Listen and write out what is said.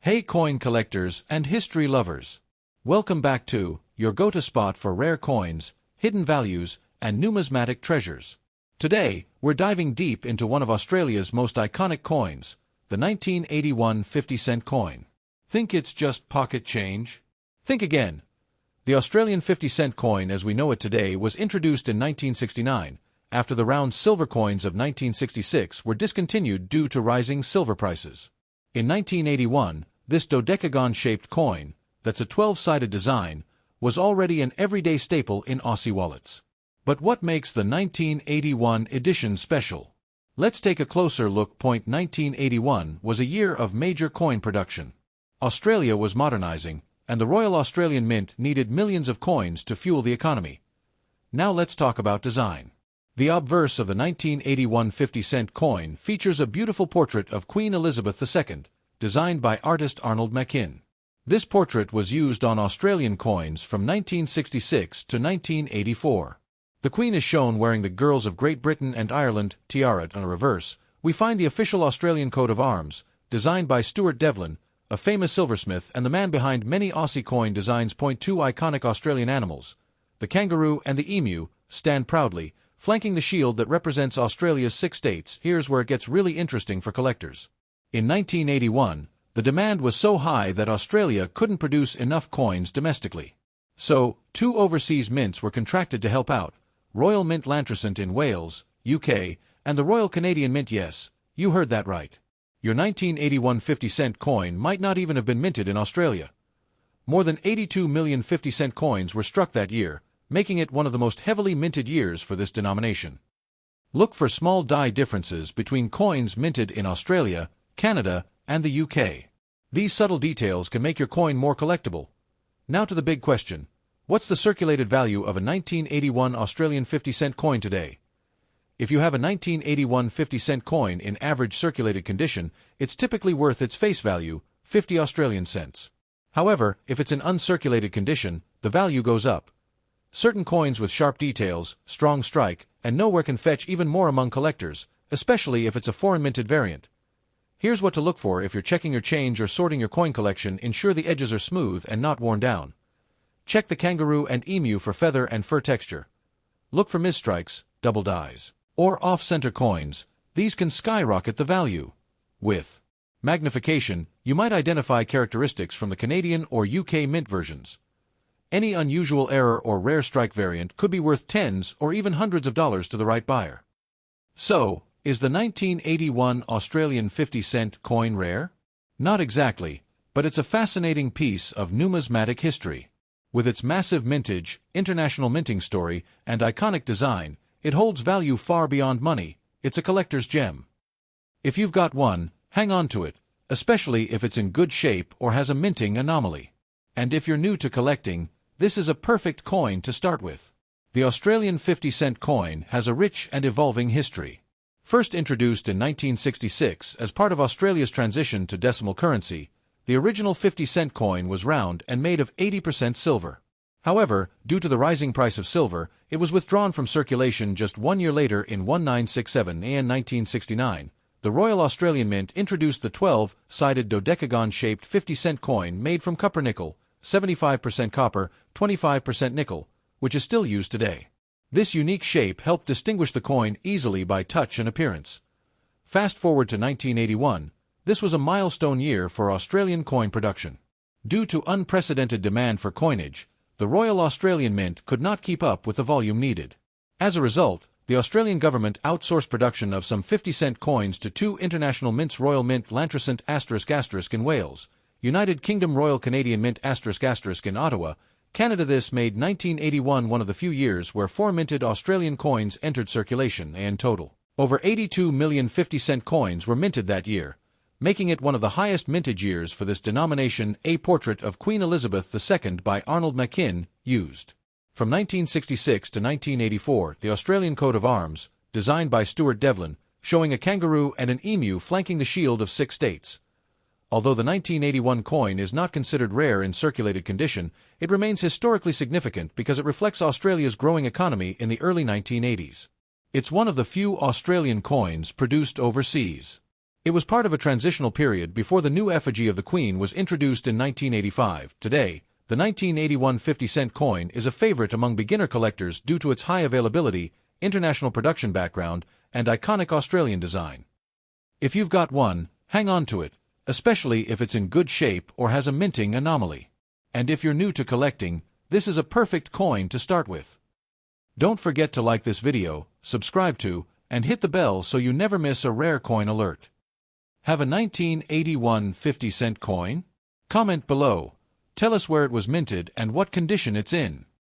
Hey coin collectors and history lovers! Welcome back to your go-to spot for rare coins, hidden values, and numismatic treasures. Today, we're diving deep into one of Australia's most iconic coins, the 1981 50-cent coin. Think it's just pocket change? Think again. The Australian 50-cent coin as we know it today was introduced in 1969, after the round silver coins of 1966 were discontinued due to rising silver prices. In 1981, this dodecagon-shaped coin, that's a 12-sided design, was already an everyday staple in Aussie wallets. But what makes the 1981 edition special? Let's take a closer look. 1981 was a year of major coin production. Australia was modernizing, and the Royal Australian Mint needed millions of coins to fuel the economy. Now let's talk about design. The obverse of the 1981 50-cent coin features a beautiful portrait of Queen Elizabeth II, designed by artist Arnold Machin. This portrait was used on Australian coins from 1966 to 1984. The Queen is shown wearing the Girls of Great Britain and Ireland tiara. On a reverse, we find the official Australian coat of arms, designed by Stuart Devlin, a famous silversmith and the man behind many Aussie coin designs. Two iconic Australian animals, the kangaroo and the emu, stand proudly, flanking the shield that represents Australia's 6 states. Here's where it gets really interesting for collectors. In 1981, the demand was so high that Australia couldn't produce enough coins domestically. So, 2 overseas mints were contracted to help out, Royal Mint Lantricent in Wales, UK, and the Royal Canadian Mint. Yes, you heard that right. Your 1981 50-cent coin might not even have been minted in Australia. More than 82 million 50-cent coins were struck that year, making it one of the most heavily minted years for this denomination. Look for small die differences between coins minted in Australia, Canada, and the UK. These subtle details can make your coin more collectible. Now to the big question. What's the circulated value of a 1981 Australian 50-cent coin today? If you have a 1981 50-cent coin in average circulated condition, it's typically worth its face value, 50 Australian cents. However, if it's in uncirculated condition, the value goes up. Certain coins with sharp details, strong strike, and nowhere can fetch even more among collectors, especially if it's a foreign minted variant. Here's what to look for if you're checking your change or sorting your coin collection. Ensure the edges are smooth and not worn down. Check the kangaroo and emu for feather and fur texture. Look for misstrikes, double dies, or off-center coins. These can skyrocket the value. With magnification, you might identify characteristics from the Canadian or UK mint versions. Any unusual error or rare strike variant could be worth tens or even hundreds of dollars to the right buyer. So, is the 1981 Australian 50-cent coin rare? Not exactly, but it's a fascinating piece of numismatic history. With its massive mintage, international minting story, and iconic design, it holds value far beyond money. It's a collector's gem. If you've got one, hang on to it, especially if it's in good shape or has a minting anomaly. And if you're new to collecting, this is a perfect coin to start with. The Australian 50-cent coin has a rich and evolving history. First introduced in 1966 as part of Australia's transition to decimal currency, the original 50-cent coin was round and made of 80% silver. However, due to the rising price of silver, it was withdrawn from circulation just 1 year later in 1967 and 1969. The Royal Australian Mint introduced the 12-sided dodecagon-shaped 50-cent coin made from copper nickel, 75% copper, 25% nickel, which is still used today. This unique shape helped distinguish the coin easily by touch and appearance. Fast forward to 1981, this was a milestone year for Australian coin production. Due to unprecedented demand for coinage, the Royal Australian Mint could not keep up with the volume needed. As a result, the Australian government outsourced production of some 50-cent coins to 2 international mints: Royal Mint Lantricent ** in Wales, United Kingdom Royal Canadian Mint ** in Ottawa, Canada. This made 1981 one of the few years where 4 minted Australian coins entered circulation. In total, over 82 million 50-cent coins were minted that year, making it one of the highest mintage years for this denomination. A portrait of Queen Elizabeth II by Arnold Machin, used. From 1966 to 1984, the Australian coat of arms, designed by Stuart Devlin, showing a kangaroo and an emu flanking the shield of 6 states. Although the 1981 coin is not considered rare in circulated condition, it remains historically significant because it reflects Australia's growing economy in the early 1980s. It's one of the few Australian coins produced overseas. It was part of a transitional period before the new effigy of the Queen was introduced in 1985. Today, the 1981 50-cent coin is a favorite among beginner collectors due to its high availability, international production background, and iconic Australian design. If you've got one, hang on to it, especially if it's in good shape or has a minting anomaly. And if you're new to collecting, this is a perfect coin to start with. Don't forget to like this video, subscribe to, and hit the bell so you never miss a rare coin alert. Have a 1981 50-cent coin? Comment below. Tell us where it was minted and what condition it's in.